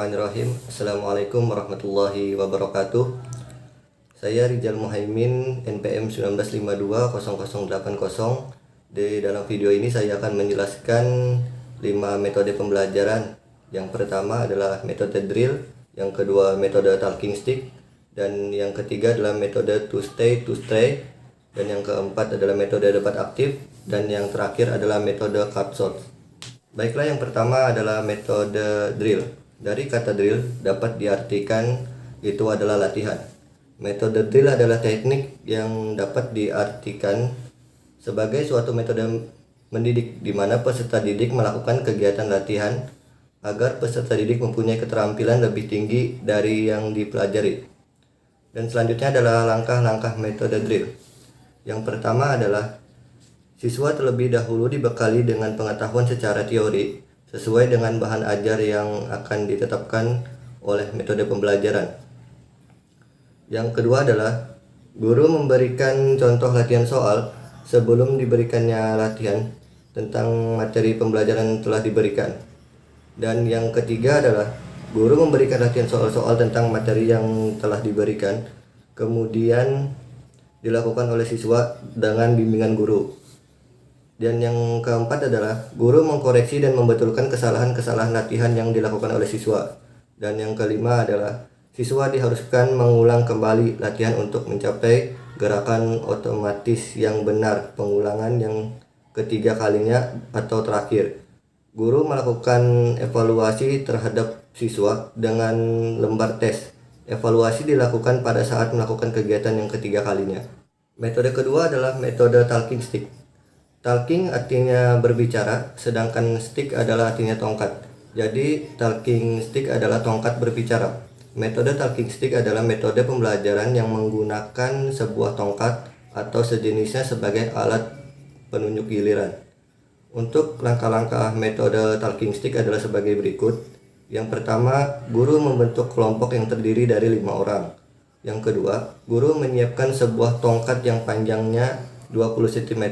Bismillahirrahmanirrahim. Assalamualaikum warahmatullahi wabarakatuh. Saya Rizal Muhaimin, NPM 19520080. Di dalam video ini saya akan menjelaskan 5 metode pembelajaran. Yang pertama adalah metode drill, yang kedua metode talking stick, dan yang ketiga adalah metode to stay to stray, dan yang keempat adalah metode debat aktif, dan yang terakhir adalah metode cut shot. Baiklah, yang pertama adalah metode drill. Dari kata drill dapat diartikan itu adalah latihan. Metode drill adalah teknik yang dapat diartikan sebagai suatu metode mendidik di mana peserta didik melakukan kegiatan latihan agar peserta didik mempunyai keterampilan lebih tinggi dari yang dipelajari. Dan selanjutnya adalah langkah-langkah metode drill. Yang pertama adalah siswa terlebih dahulu dibekali dengan pengetahuan secara teori sesuai dengan bahan ajar yang akan ditetapkan oleh metode pembelajaran. Yang kedua adalah guru memberikan contoh latihan soal sebelum diberikannya latihan tentang materi pembelajaran yang telah diberikan. Dan yang ketiga adalah guru memberikan latihan soal-soal tentang materi yang telah diberikan, kemudian dilakukan oleh siswa dengan bimbingan guru. Dan yang keempat adalah guru mengkoreksi dan membetulkan kesalahan-kesalahan latihan yang dilakukan oleh siswa. Dan yang kelima adalah siswa diharuskan mengulang kembali latihan untuk mencapai gerakan otomatis yang benar pengulangan yang ketiga kalinya atau terakhir. Guru melakukan evaluasi terhadap siswa dengan lembar tes. Evaluasi dilakukan pada saat melakukan kegiatan yang ketiga kalinya. Metode kedua adalah metode talking stick. Talking artinya berbicara, sedangkan stick adalah artinya tongkat. Jadi talking stick adalah tongkat berbicara. Metode talking stick adalah metode pembelajaran yang menggunakan sebuah tongkat atau sejenisnya sebagai alat penunjuk giliran. Untuk langkah-langkah metode talking stick adalah sebagai berikut. Yang pertama, guru membentuk kelompok yang terdiri dari 5 orang. Yang kedua, guru menyiapkan sebuah tongkat yang panjangnya 20 cm.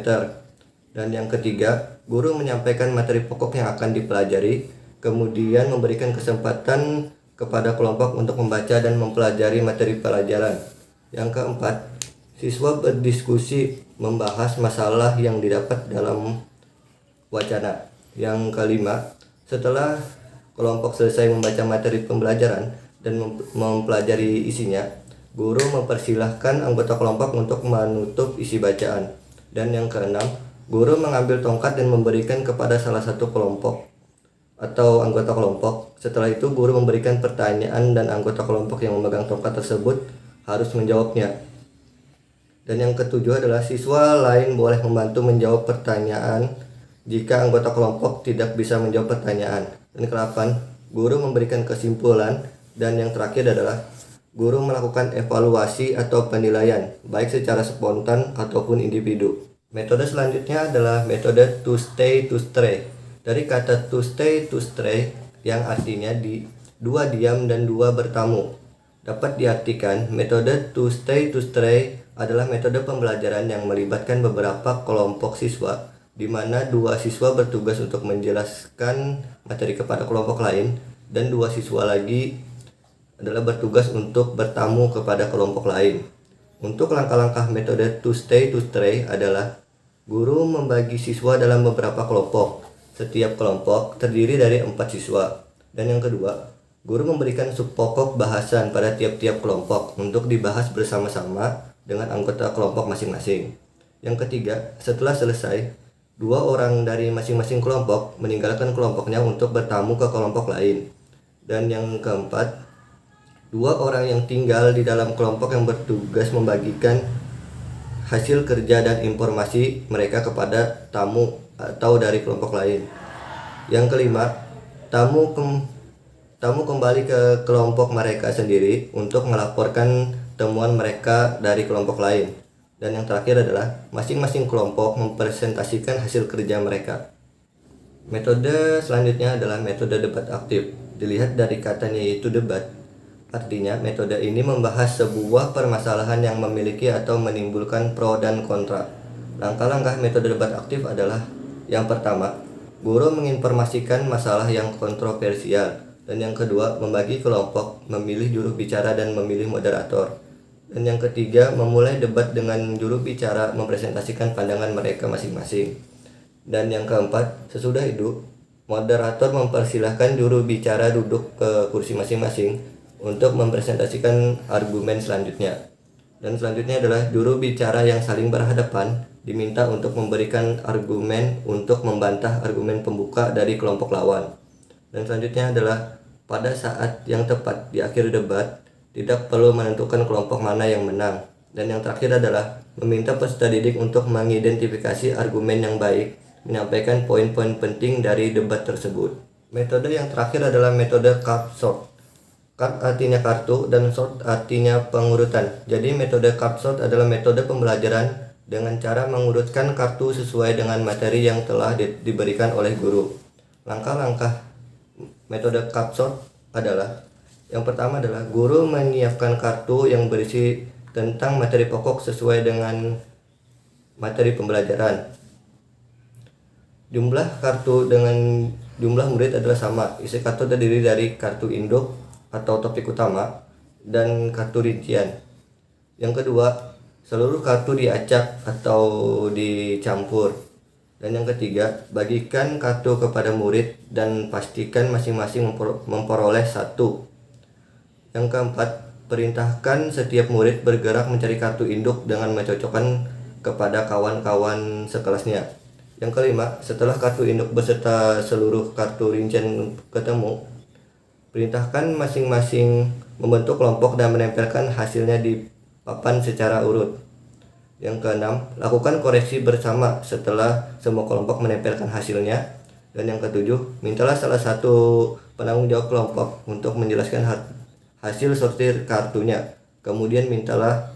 Dan yang ketiga, guru menyampaikan materi pokok yang akan dipelajari, kemudian memberikan kesempatan kepada kelompok untuk membaca dan mempelajari materi pelajaran. Yang keempat, siswa berdiskusi membahas masalah yang didapat dalam wacana. Yang kelima, setelah kelompok selesai membaca materi pembelajaran dan mempelajari isinya, guru mempersilahkan anggota kelompok untuk menutup isi bacaan. Dan yang keenam, guru mengambil tongkat dan memberikan kepada salah satu kelompok atau anggota kelompok. Setelah itu guru memberikan pertanyaan dan anggota kelompok yang memegang tongkat tersebut harus menjawabnya. Dan yang ketujuh adalah siswa lain boleh membantu menjawab pertanyaan jika anggota kelompok tidak bisa menjawab pertanyaan. Dan ke-8, guru memberikan kesimpulan. Dan yang terakhir adalah guru melakukan evaluasi atau penilaian baik secara spontan ataupun individu. Metode selanjutnya adalah metode to stay to stray. Dari kata to stay to stray yang artinya dua diam dan dua bertamu. Dapat diartikan metode to stay to stray adalah metode pembelajaran yang melibatkan beberapa kelompok siswa, di mana 2 siswa bertugas untuk menjelaskan materi kepada kelompok lain dan 2 siswa lagi adalah bertugas untuk bertamu kepada kelompok lain. Untuk langkah-langkah metode to stay to stray adalah guru membagi siswa dalam beberapa kelompok. Setiap kelompok terdiri dari 4 siswa. Dan yang kedua, guru memberikan subpokok bahasan pada tiap-tiap kelompok untuk dibahas bersama-sama dengan anggota kelompok masing-masing. Yang ketiga, setelah selesai, 2 orang dari masing-masing kelompok meninggalkan kelompoknya untuk bertamu ke kelompok lain. Dan yang keempat, 2 orang yang tinggal di dalam kelompok yang bertugas membagikan hasil kerja dan informasi mereka kepada tamu atau dari kelompok lain. Yang kelima, tamu kembali ke kelompok mereka sendiri untuk melaporkan temuan mereka dari kelompok lain. Dan yang terakhir adalah masing-masing kelompok mempresentasikan hasil kerja mereka. Metode selanjutnya adalah metode debat aktif. Dilihat dari katanya yaitu debat. Artinya, metode ini membahas sebuah permasalahan yang memiliki atau menimbulkan pro dan kontra. Langkah-langkah metode debat aktif adalah yang pertama, guru menginformasikan masalah yang kontroversial. Dan yang kedua, membagi kelompok, memilih juru bicara dan memilih moderator. Dan yang ketiga, memulai debat dengan juru bicara mempresentasikan pandangan mereka masing-masing. Dan yang keempat, sesudah itu, moderator mempersilahkan juru bicara duduk ke kursi masing-masing untuk mempresentasikan argumen selanjutnya. Dan selanjutnya adalah juru bicara yang saling berhadapan diminta untuk memberikan argumen untuk membantah argumen pembuka dari kelompok lawan. Dan selanjutnya adalah pada saat yang tepat di akhir debat, tidak perlu menentukan kelompok mana yang menang. Dan yang terakhir adalah meminta peserta didik untuk mengidentifikasi argumen yang baik, menyampaikan poin-poin penting dari debat tersebut. Metode yang terakhir adalah metode card sort. Card artinya kartu dan sort artinya pengurutan. Jadi metode card sort adalah metode pembelajaran dengan cara mengurutkan kartu sesuai dengan materi yang telah diberikan oleh guru. Langkah-langkah metode card sort adalah: yang pertama adalah guru menyiapkan kartu yang berisi tentang materi pokok sesuai dengan materi pembelajaran. Jumlah kartu dengan jumlah murid adalah sama. Isi kartu terdiri dari kartu induk atau topik utama dan kartu rincian. Yang kedua, seluruh kartu diacak atau dicampur. Dan yang ketiga, bagikan kartu kepada murid dan pastikan masing-masing memperoleh satu. Yang keempat, perintahkan setiap murid bergerak mencari kartu induk dengan mencocokkan kepada kawan-kawan sekelasnya. Yang kelima, setelah kartu induk beserta seluruh kartu rincian ketemu, perintahkan masing-masing membentuk kelompok dan menempelkan hasilnya di papan secara urut. Yang keenam, lakukan koreksi bersama setelah semua kelompok menempelkan hasilnya. Dan yang ketujuh, mintalah salah satu penanggung jawab kelompok untuk menjelaskan hasil sortir kartunya. Kemudian mintalah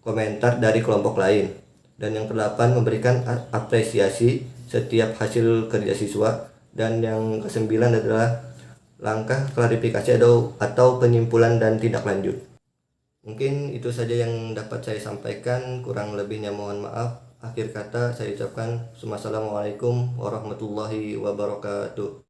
komentar dari kelompok lain. Dan yang kedelapan, memberikan apresiasi setiap hasil kerja siswa. Dan yang kesembilan adalah langkah klarifikasi atau penyimpulan dan tindak lanjut. Mungkin itu saja yang dapat saya sampaikan, kurang lebihnya mohon maaf. Akhir kata saya ucapkan Wassalamualaikum warahmatullahi wabarakatuh.